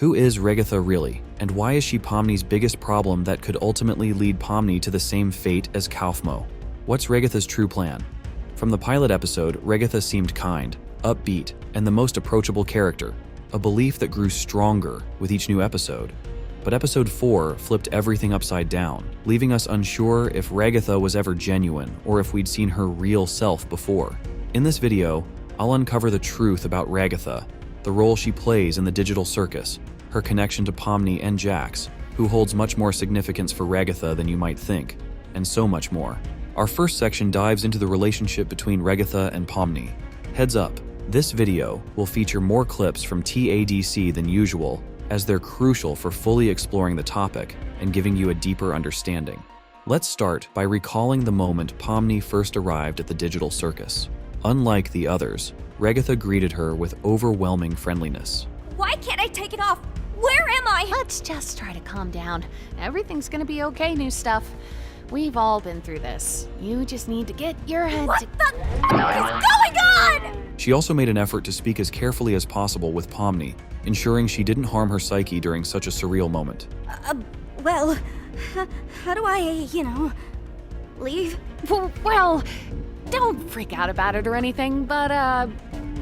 Who is Ragatha really, and why is she Pomni's biggest problem that could ultimately lead Pomni to the same fate as Kaufmo? What's Ragatha's true plan? From the pilot episode, Ragatha seemed kind, upbeat, and the most approachable character, a belief that grew stronger with each new episode. But episode 4 flipped everything upside down, leaving us unsure if Ragatha was ever genuine or if we'd seen her real self before. In this video, I'll uncover the truth about Ragatha, the role she plays in the digital circus, her connection to Pomni and Jax, who holds much more significance for Ragatha than you might think, and so much more. Our first section dives into the relationship between Ragatha and Pomni. Heads up, this video will feature more clips from TADC than usual, as they're crucial for fully exploring the topic and giving you a deeper understanding. Let's start by recalling the moment Pomni first arrived at the digital circus. Unlike the others, Ragatha greeted her with overwhelming friendliness. Why can't I take it off? Where am I? Let's just try to calm down. Everything's gonna be okay, new stuff. We've all been through this. You just need to get your head What the is going on? She also made an effort to speak as carefully as possible with Pomni, ensuring she didn't harm her psyche during such a surreal moment. Well, how do I, leave? Well, don't freak out about it or anything, but,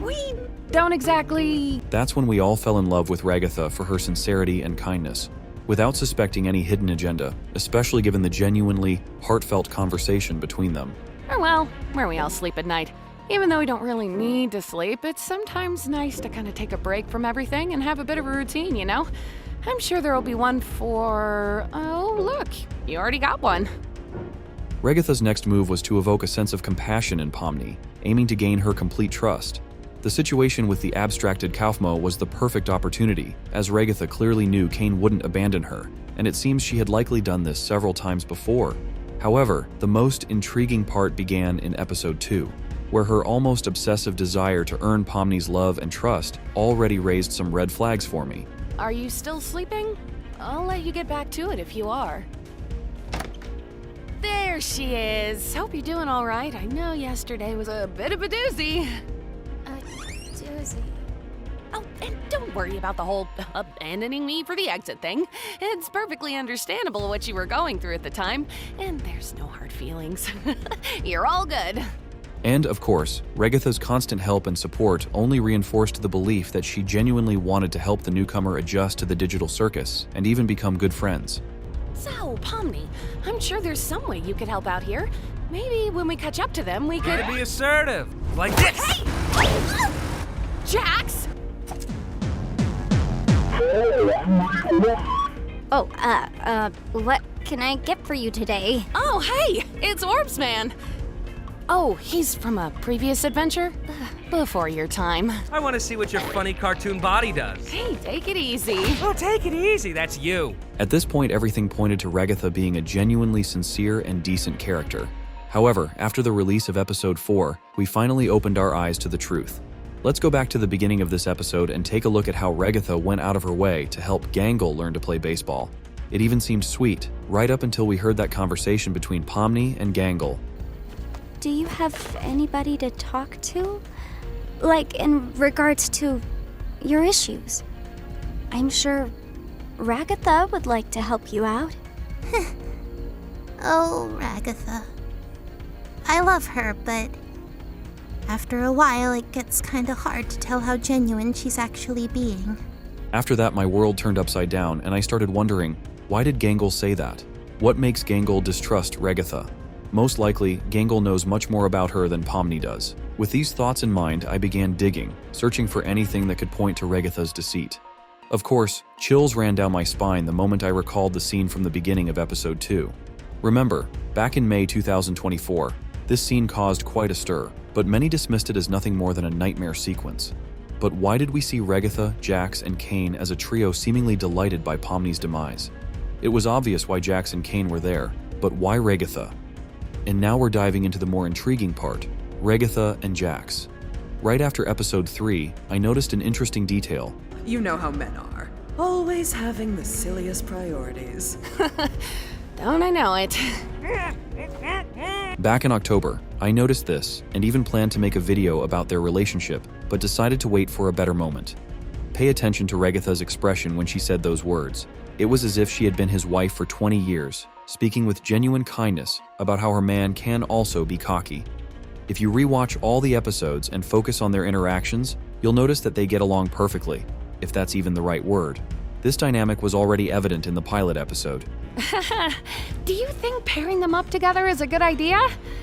we don't exactly... That's when we all fell in love with Ragatha for her sincerity and kindness, without suspecting any hidden agenda, especially given the genuinely heartfelt conversation between them. Or well, where we all sleep at night. Even though we don't really need to sleep, it's sometimes nice to kind of take a break from everything and have a bit of a routine, you know? I'm sure there'll be one for... Oh, look, you already got one. Ragatha's next move was to evoke a sense of compassion in Pomni, aiming to gain her complete trust. The situation with the abstracted Kaufmo was the perfect opportunity, as Ragatha clearly knew Kane wouldn't abandon her, and it seems she had likely done this several times before. However, the most intriguing part began in episode 2, where her almost obsessive desire to earn Pomni's love and trust already raised some red flags for me. Are you still sleeping? I'll let you get back to it if you are. There she is. Hope you're doing all right. I know yesterday was a bit of a doozy. Doozy. Oh, and don't worry about the whole abandoning me for the exit thing. It's perfectly understandable what you were going through at the time, and there's no hard feelings. You're all good. And, of course, Ragatha's constant help and support only reinforced the belief that she genuinely wanted to help the newcomer adjust to the digital circus and even become good friends. So, Pomni, I'm sure there's some way you could help out here. Maybe when we catch up to them, we could... Be assertive, like this! Hey! Jax! What can I get for you today? Oh, hey! It's Orbs Man! Oh, he's from a previous adventure? Before your time. I want to see what your funny cartoon body does. Hey, take it easy. Oh, take it easy, that's you. At this point, everything pointed to Ragatha being a genuinely sincere and decent character. However, after the release of episode 4, we finally opened our eyes to the truth. Let's go back to the beginning of this episode and take a look at how Ragatha went out of her way to help Gangle learn to play baseball. It even seemed sweet, right up until we heard that conversation between Pomni and Gangle. Do you have anybody to talk to? Like, in regards to your issues? I'm sure Ragatha would like to help you out. Oh, Ragatha. I love her, but after a while it gets kinda hard to tell how genuine she's actually being. After that, my world turned upside down, and I started wondering, why did Gangle say that? What makes Gangle distrust Ragatha? Most likely, Gangle knows much more about her than Pomni does. With these thoughts in mind, I began digging, searching for anything that could point to Ragatha's deceit. Of course, chills ran down my spine the moment I recalled the scene from the beginning of episode 2. Remember, back in May 2024, this scene caused quite a stir, but many dismissed it as nothing more than a nightmare sequence. But why did we see Ragatha, Jax, and Kane as a trio seemingly delighted by Pomni's demise? It was obvious why Jax and Kane were there, but why Ragatha? And now we're diving into the more intriguing part, Ragatha and Jax. Right after episode 3, I noticed an interesting detail. You know how men are. Always having the silliest priorities. Don't I know it? Back in October, I noticed this and even planned to make a video about their relationship, but decided to wait for a better moment. Pay attention to Ragatha's expression when she said those words. It was as if she had been his wife for 20 years, speaking with genuine kindness about how her man can also be cocky. If you rewatch all the episodes and focus on their interactions, you'll notice that they get along perfectly, if that's even the right word. This dynamic was already evident in the pilot episode. Do you think pairing them up together is a good idea?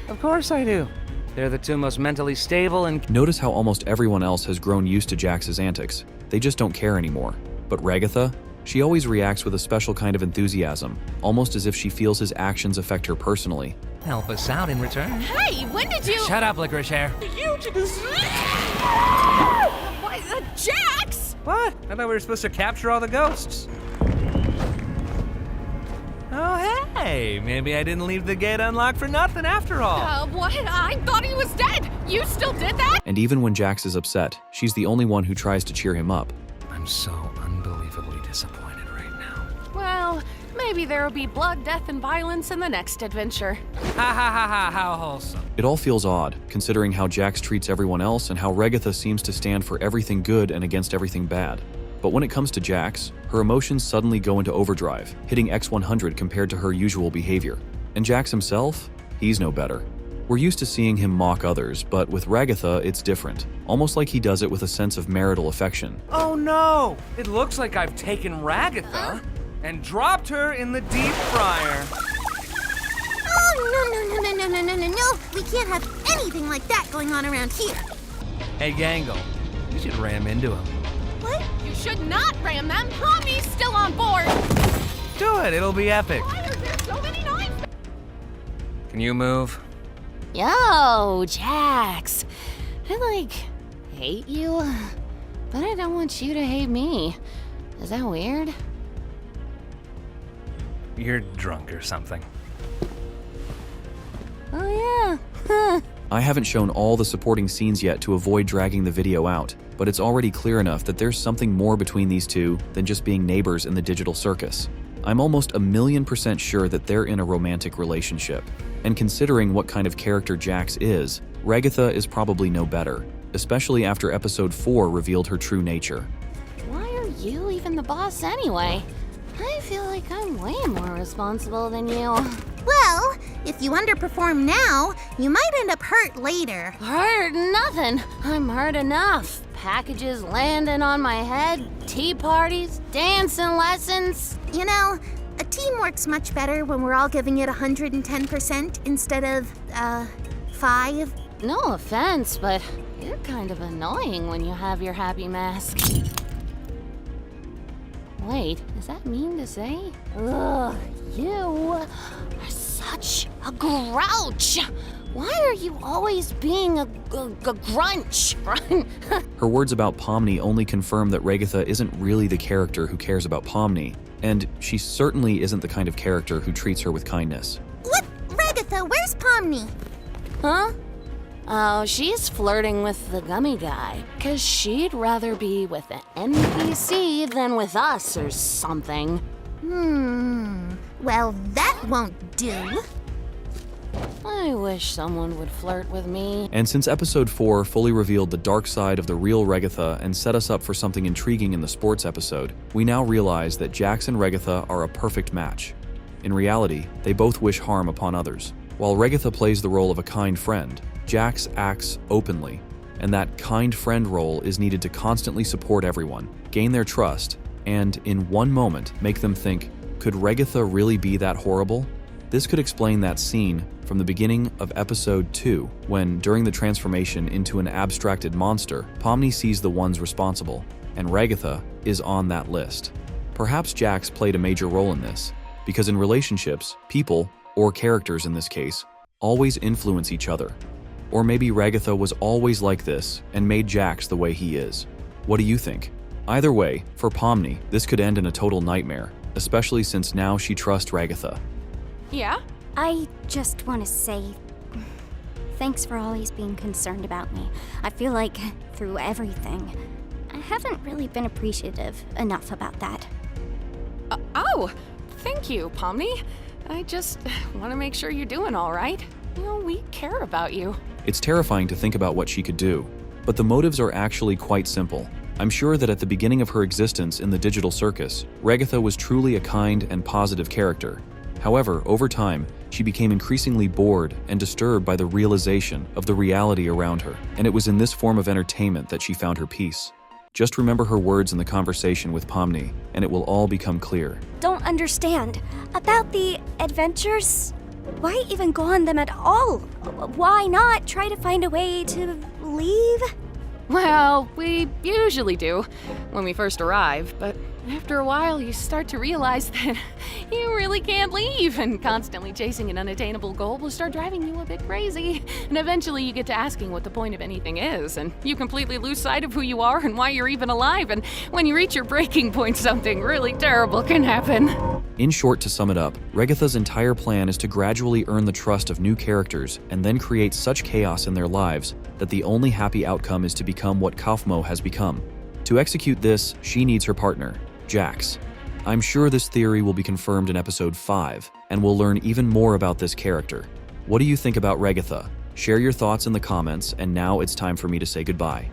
Of course I do. They're the two most mentally stable and... Notice how almost everyone else has grown used to Jax's antics. They just don't care anymore. But Ragatha? She always reacts with a special kind of enthusiasm, almost as if she feels his actions affect her personally. help us out in return. Hey, when did you... Shut up, Licorice Hair. You just... Why, Jax! What? I thought we were supposed to capture all the ghosts. Oh, hey, maybe I didn't leave the gate unlocked for nothing after all. What? I thought he was dead. You still did that? And even when Jax is upset, she's the only one who tries to cheer him up. I'm so unbelievably disappointed right now. Well, maybe there'll be blood, death, and violence in the next adventure. Ha ha ha ha, how wholesome. It all feels odd, considering how Jax treats everyone else and how Ragatha seems to stand for everything good and against everything bad. But when it comes to Jax, her emotions suddenly go into overdrive, hitting X100 compared to her usual behavior. And Jax himself? He's no better. We're used to seeing him mock others, but with Ragatha, it's different. Almost like he does it with a sense of marital affection. Oh no! It looks like I've taken Ragatha and dropped her in the deep fryer. Oh, no. We can't have anything like that going on around here. Hey, Gangle, you should ram into him. What? You should not ram them. Pomni's still on board. Do it, it'll be epic. Why are there so many knives? Can you move? Yo, Jax. I, hate you, but I don't want you to hate me. Is that weird? You're drunk or something. Oh, yeah. I haven't shown all the supporting scenes yet to avoid dragging the video out, but it's already clear enough that there's something more between these two than just being neighbors in the digital circus. I'm almost 1,000,000% sure that they're in a romantic relationship. And considering what kind of character Jax is, Ragatha is probably no better, especially after episode 4 revealed her true nature. Why are you even the boss anyway? I feel like I'm way more responsible than you. Well, if you underperform now, you might end up hurt later. Hurt nothing. I'm hurt enough. Packages landing on my head, tea parties, dancing lessons. You know, a team works much better when we're all giving it 110% instead of, 5. No offense, but you're kind of annoying when you have your happy mask. Wait, is that mean to say? Ugh, you are such a grouch. Why are you always being a grunch? Her words about Pomni only confirm that Ragatha isn't really the character who cares about Pomni, and she certainly isn't the kind of character who treats her with kindness. What? Ragatha, where's Pomni? Huh? Oh, she's flirting with the gummy guy, 'cause she'd rather be with an NPC than with us or something. Well, that won't do. I wish someone would flirt with me. And since episode 4 fully revealed the dark side of the real Ragatha and set us up for something intriguing in the sports episode, we now realize that Jax and Ragatha are a perfect match. In reality, they both wish harm upon others. While Ragatha plays the role of a kind friend, Jax acts openly, and that kind friend role is needed to constantly support everyone, gain their trust, and, in one moment, make them think, could Ragatha really be that horrible? This could explain that scene from the beginning of episode 2, when, during the transformation into an abstracted monster, Pomni sees the ones responsible, and Ragatha is on that list. Perhaps Jax played a major role in this, because in relationships, people, or characters in this case, always influence each other. Or maybe Ragatha was always like this and made Jax the way he is. What do you think? Either way, for Pomni, this could end in a total nightmare, especially since now she trusts Ragatha. Yeah? I just want to say thanks for always being concerned about me. I feel like through everything, I haven't really been appreciative enough about that. Oh, thank you, Pomni. I just want to make sure you're doing all right. You know, we care about you. It's terrifying to think about what she could do, but the motives are actually quite simple. I'm sure that at the beginning of her existence in the digital circus, Ragatha was truly a kind and positive character. However, over time, she became increasingly bored and disturbed by the realization of the reality around her, and it was in this form of entertainment that she found her peace. Just remember her words in the conversation with Pomni, and it will all become clear. Don't understand. About the adventures? Why even go on them at all? Why not try to find a way to leave? Well, we usually do when we first arrive, but after a while you start to realize that you really can't leave, and constantly chasing an unattainable goal will start driving you a bit crazy. And eventually you get to asking what the point of anything is, and you completely lose sight of who you are and why you're even alive, and when you reach your breaking point, something really terrible can happen. In short, to sum it up, Ragatha's entire plan is to gradually earn the trust of new characters and then create such chaos in their lives that the only happy outcome is to become what Kaufmo has become. To execute this, she needs her partner, Jax. I'm sure this theory will be confirmed in episode 5, and we'll learn even more about this character. What do you think about Ragatha? Share your thoughts in the comments, and now it's time for me to say goodbye.